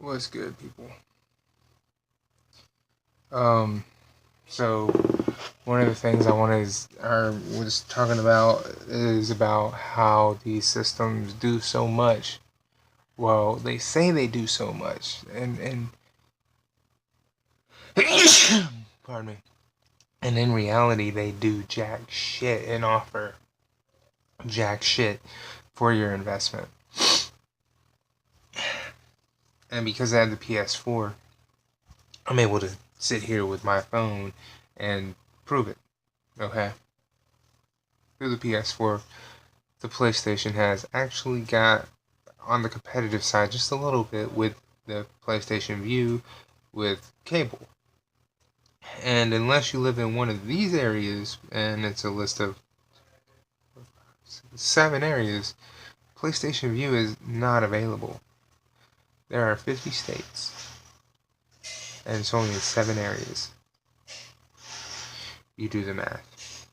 What's good, people? Um, so one of the things I was talking about is about how these systems do so much. Well, they say they do so much, and pardon me. And in reality, they do jack shit and offer jack shit for your investment. And because I have the PS4, I'm able to sit here with my phone and prove it. Okay? Through the PS4, the PlayStation has actually got on the competitive side just a little bit with the PlayStation Vue with cable. And unless you live in one of these areas, and it's a list of 7 areas, PlayStation Vue is not available. There are 50 states, and it's only in 7 areas. You do the math.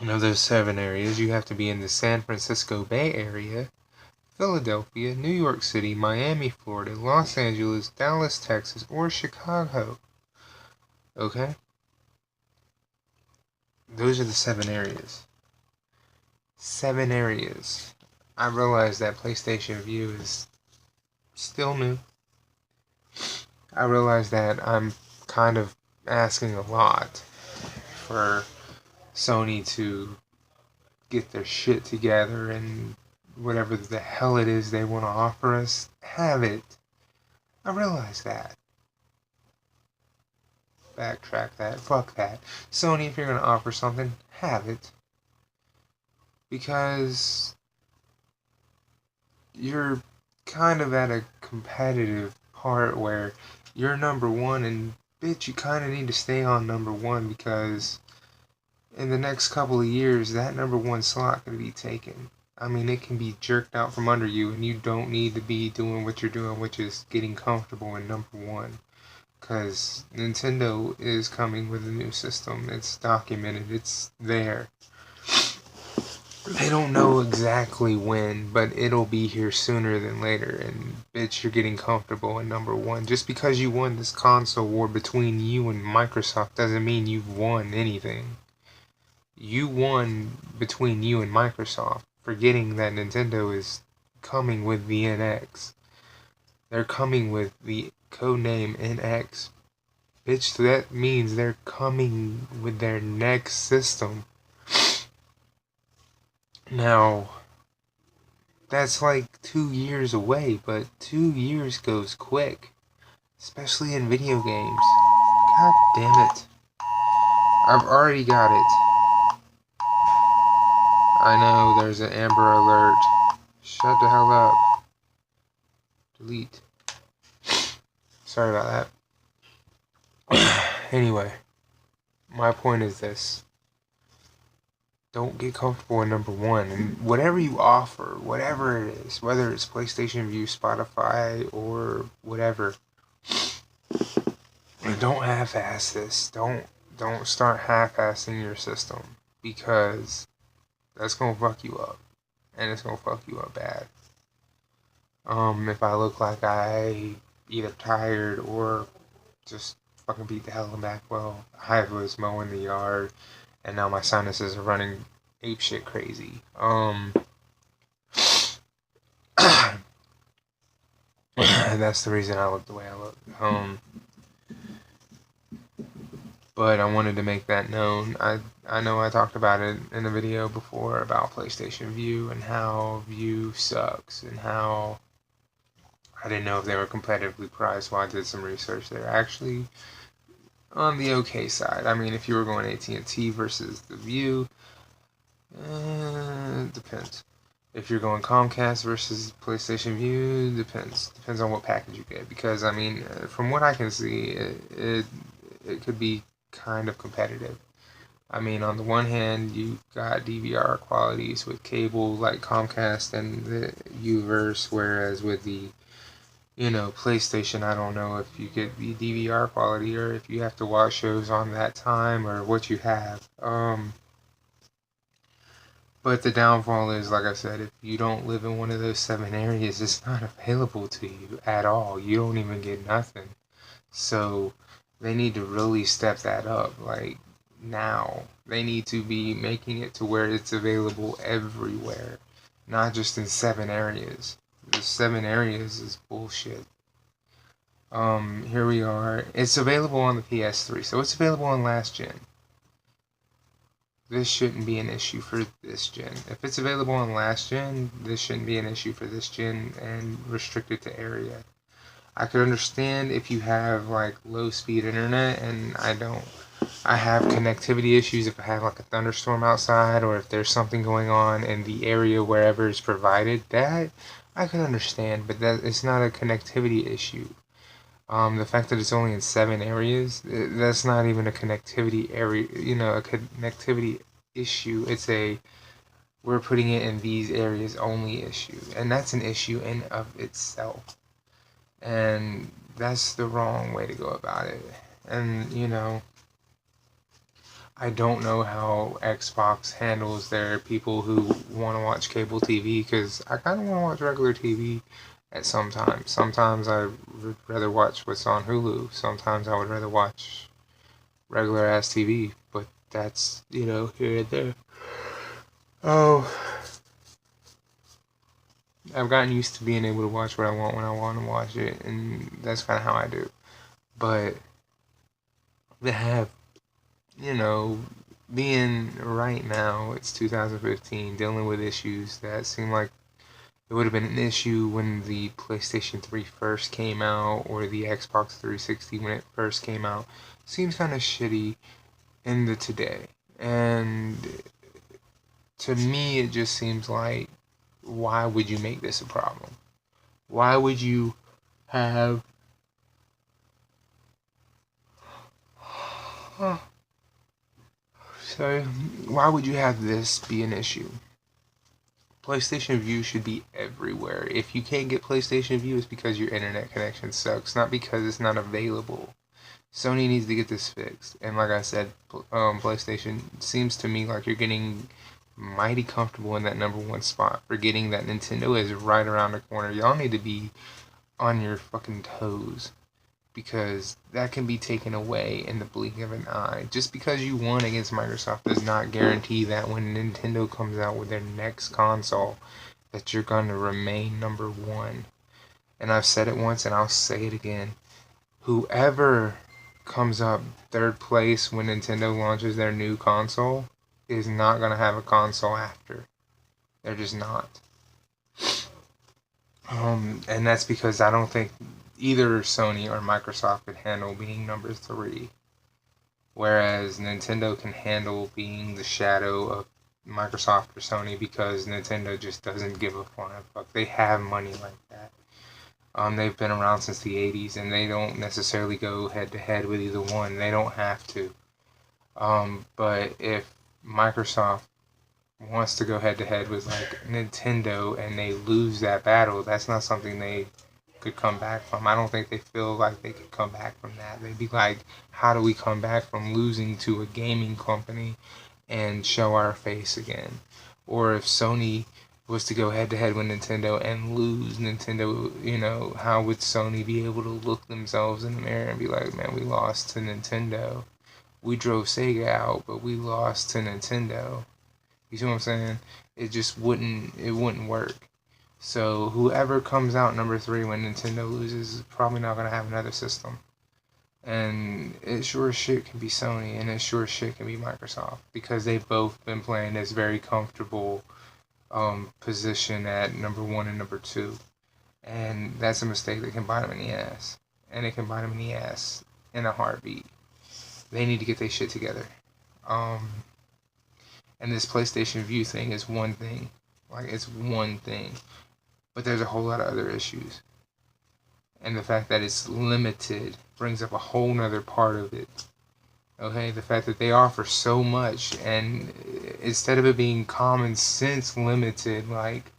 And of those 7 areas, you have to be in the San Francisco Bay Area, Philadelphia, New York City, Miami, Florida, Los Angeles, Dallas, Texas, or Chicago. Okay? Those are the 7 areas. 7 areas. I realize that PlayStation Vue is still new. I realize that I'm kind of asking a lot for Sony to get their shit together and whatever the hell it is they want to offer us, have it. I realize that. Backtrack that. Fuck that. Sony, if you're going to offer something, have it. Because you're kind of at a competitive part where you're number one, and bitch, you kind of need to stay on number one, because in the next couple of years, that number one slot can be taken. I mean, it can be jerked out from under you, and you don't need to be doing what you're doing, which is getting comfortable in number one. Because Nintendo is coming with a new system. It's documented. It's there. They don't know exactly when, but it'll be here sooner than later. And bitch, you're getting comfortable in number one. Just because you won this console war between you and Microsoft doesn't mean you've won anything. You won between you and Microsoft, forgetting that Nintendo is coming with the NX. They're coming with the codename NX. Bitch, that means they're coming with their next system. Now, that's like 2 years away, but 2 years goes quick. Especially in video games. God damn it. I've already got it. I know there's an Amber Alert. Shut the hell up. Delete. Sorry about that. Anyway, my point is this. Don't get comfortable in number one. And whatever you offer, whatever it is, whether it's PlayStation Vue, Spotify, or whatever, don't half-ass this. Don't start half-assing your system, because that's gonna fuck you up. And it's gonna fuck you up bad. If I look like I either tired or just fucking beat the hell back, well, I was mowing the yard, and now my sinuses are running apeshit crazy. That's the reason I look the way I look. But I wanted to make that known. I know I talked about it in a video before about PlayStation Vue and how Vue sucks and how I didn't know if they were competitively priced, so I did some research. They're actually on the okay side. I mean, if you were going AT&T versus the Vue, depends. If you're going Comcast versus PlayStation Vue, depends. Depends on what package you get. Because, I mean, from what I can see, it could be kind of competitive. I mean, on the one hand, you got DVR qualities with cable like Comcast and the Uverse, whereas with the PlayStation, I don't know if you get the DVR quality or if you have to watch shows on that time or what you have. But the downfall is, like I said, if you don't live in one of those 7 areas, it's not available to you at all. You don't even get nothing. So they need to really step that up. Like now, they need to be making it to where it's available everywhere, not just in 7 areas. The 7 areas is bullshit. Here we are. It's available on the PS3, so it's available on last gen. This shouldn't be an issue for this gen. If it's available on last gen, this shouldn't be an issue for this gen and restricted to area. I could understand if you have like low speed internet, and I have connectivity issues if I have like a thunderstorm outside, or if there's something going on in the area wherever it's provided. That I could understand, but that it's not a connectivity issue. The fact that it's only in 7 areas, that's not even a connectivity area, a connectivity issue. It's a we're putting it in these areas only issue, and that's an issue in of itself. And that's the wrong way to go about it. And I don't know how Xbox handles their people who want to watch cable TV, because I kind of want to watch regular TV at some time. Sometimes I would rather watch what's on Hulu. Sometimes I would rather watch regular ass TV, but that's, here and there. Oh, I've gotten used to being able to watch what I want when I want to watch it, and that's kind of how I do. But they have, being right now, it's 2015, dealing with issues that seem like it would have been an issue when the PlayStation 3 first came out, or the Xbox 360 when it first came out. Seems kind of shitty in the today. And to me, it just seems like, why would you make this a problem? Why would you have... So, why would you have this be an issue? PlayStation View should be everywhere. If you can't get PlayStation View, it's because your internet connection sucks, not because it's not available. Sony needs to get this fixed. And like I said, PlayStation seems to me like you're getting mighty comfortable in that #1 spot, forgetting that Nintendo is right around the corner. Y'all need to be on your fucking toes, because that can be taken away in the blink of an eye. Just because you won against Microsoft does not guarantee that when Nintendo comes out with their next console, that you're going to remain #1. And I've said it once and I'll say it again. Whoever comes up third place when Nintendo launches their new console is not going to have a console after. They're just not. And that's because I don't think either Sony or Microsoft could handle being #3. Whereas Nintendo can handle being the shadow of Microsoft or Sony, because Nintendo just doesn't give a flying fuck. They have money like that. They've been around since the 80s, and they don't necessarily go head to head with either one. They don't have to. But if Microsoft wants to go head to head with like Nintendo and they lose that battle, that's not something they could come back from. I don't think they feel like they could come back from that. They'd be like, how do we come back from losing to a gaming company and show our face again? Or if Sony was to go head to head with Nintendo and lose, Nintendo, how would Sony be able to look themselves in the mirror and be like, man, we lost to Nintendo. We drove Sega out, but we lost to Nintendo. You see what I'm saying? It wouldn't work. So whoever comes out #3 when Nintendo loses is probably not going to have another system. And it sure as shit can be Sony, and it sure as shit can be Microsoft, because they've both been playing this very comfortable position at #1 and #2. And that's a mistake that can bite them in the ass. And it can bite them in the ass in a heartbeat. They need to get their shit together. And this PlayStation View thing is one thing. Like, it's one thing. But there's a whole lot of other issues. And the fact that it's limited brings up a whole nother part of it. Okay, the fact that they offer so much, and instead of it being common sense limited, like,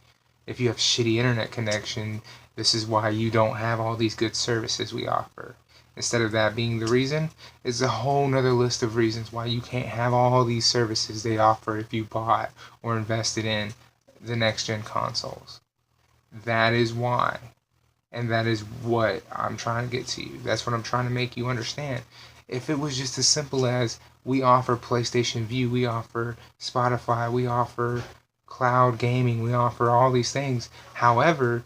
if you have shitty internet connection, this is why you don't have all these good services we offer. instead of that being the reason, it's a whole nother list of reasons why you can't have all these services they offer if you bought or invested in the next gen consoles. That is why. And that is what I'm trying to get to you. That's what I'm trying to make you understand. If it was just as simple as we offer PlayStation View, we offer Spotify, we offer cloud gaming, we offer all these things. However,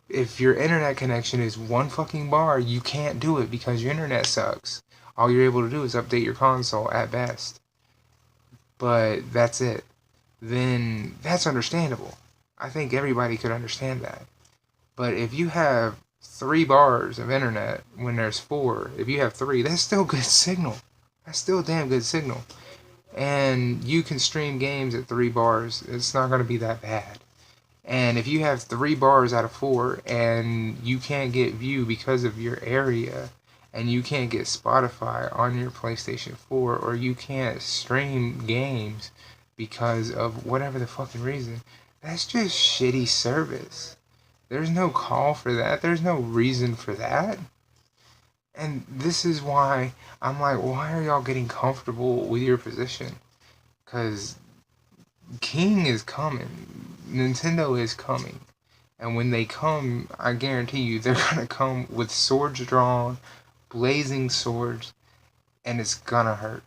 if your internet connection is one fucking bar, you can't do it because your internet sucks. All you're able to do is update your console at best. But that's it. Then that's understandable. I think everybody could understand that. But if you have 3 bars of internet when there's 4, if you have 3, that's still good signal. That's still damn good signal. And you can stream games at 3 bars. It's not going to be that bad. And if you have 3 bars out of 4 and you can't get View because of your area, and you can't get Spotify on your PlayStation 4, or you can't stream games because of whatever the fucking reason, that's just shitty service. There's no call for that. There's no reason for that. And this is why I'm like, why are y'all getting comfortable with your position? Because King is coming. Nintendo is coming. And when they come, I guarantee you, they're going to come with swords drawn, blazing swords, and it's going to hurt.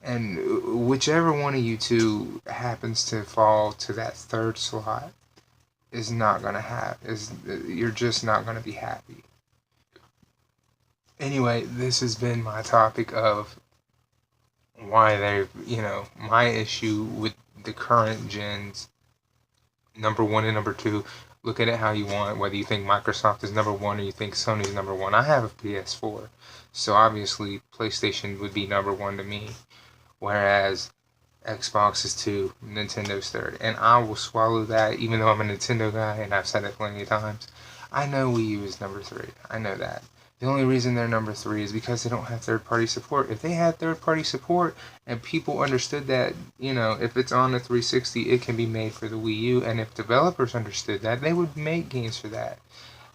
And whichever one of you two happens to fall to that third slot is not going to have, you're just not going to be happy. Anyway, this has been my topic of why my issue with the current gens, number 1 and number 2. Look at it how you want, whether you think Microsoft is number 1 or you think Sony is number 1. I have a PS4, so obviously PlayStation would be number 1 to me, whereas Xbox is 2, Nintendo's 3rd. And I will swallow that, even though I'm a Nintendo guy, and I've said it plenty of times. I know Wii U is number 3. I know that. The only reason they're number 3 is because they don't have third-party support. If they had third-party support and people understood that, if it's on the 360, it can be made for the Wii U, and if developers understood that, they would make games for that.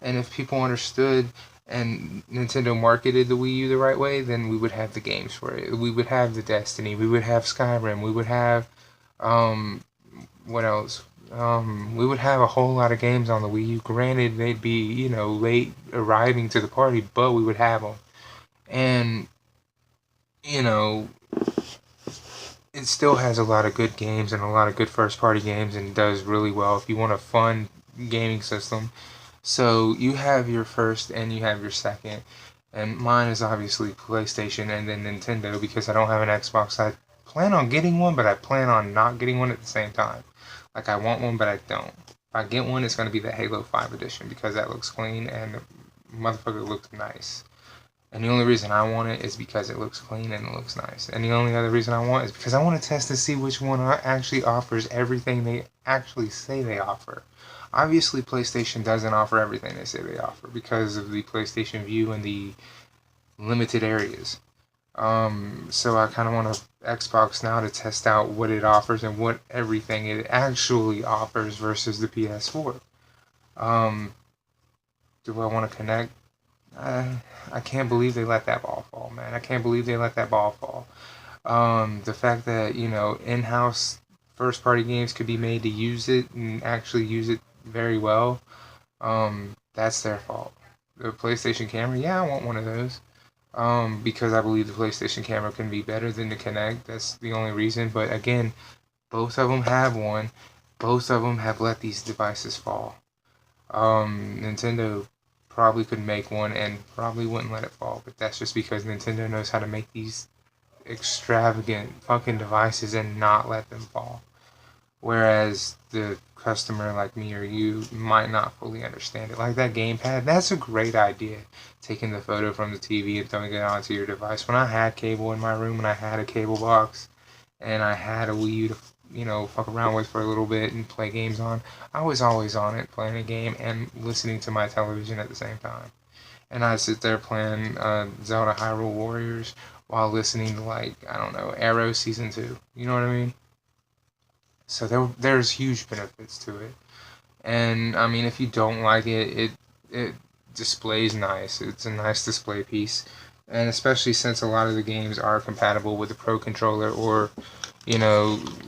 And if people understood and Nintendo marketed the Wii U the right way, then we would have the games for it. We would have the Destiny. We would have Skyrim. We would have, what else? We would have a whole lot of games on the Wii U. Granted, they'd be, late arriving to the party, but we would have them. And, it still has a lot of good games and a lot of good first-party games and does really well if you want a fun gaming system. So you have your first and you have your second. And mine is obviously PlayStation and then Nintendo because I don't have an Xbox. I plan on getting one, but I plan on not getting one at the same time. Like, I want one, but I don't. If I get one, it's going to be the Halo 5 edition because that looks clean and the motherfucker looks nice. And the only reason I want it is because it looks clean and it looks nice. And the only other reason I want it is because I want to test to see which one actually offers everything they actually say they offer. Obviously, PlayStation doesn't offer everything they say they offer because of the PlayStation View and the limited areas. So I kind of want to Xbox now to test out what it offers and what everything it actually offers versus the PS4. Do I want to connect? I can't believe they let that ball fall, man. I can't believe they let that ball fall. The fact that, in-house first-party games could be made to use it and actually use it very well, that's their fault. The PlayStation camera, yeah, I want one of those. Because I believe the PlayStation camera can be better than the Kinect. That's the only reason. But again, both of them have one. Both of them have let these devices fall. Nintendo probably could make one and probably wouldn't let it fall. But that's just because Nintendo knows how to make these extravagant fucking devices and not let them fall. Whereas the customer like me or you might not fully understand it. Like that gamepad, that's a great idea. Taking the photo from the TV and throwing it onto your device. When I had cable in my room and I had a cable box and I had a Wii U to, fuck around with for a little bit and play games on, I was always on it playing a game and listening to my television at the same time. And I'd sit there playing Zelda Hyrule Warriors while listening to Arrow Season 2. You know what I mean? So there's huge benefits to it. And, I mean, if you don't like it, it display's nice. It's a nice display piece, and especially since a lot of the games are compatible with the Pro controller, or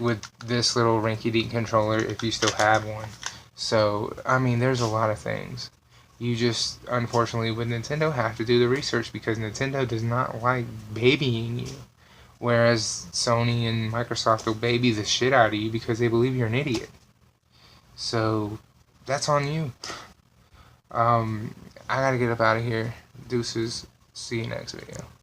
with this little rinky-dink controller if you still have one. So I mean, there's a lot of things. You just, unfortunately, with Nintendo, have to do the research, because Nintendo does not like babying you, whereas Sony and Microsoft will baby the shit out of you because they believe you're an idiot. So that's on you. I gotta get up out of here. Deuces. See you next video.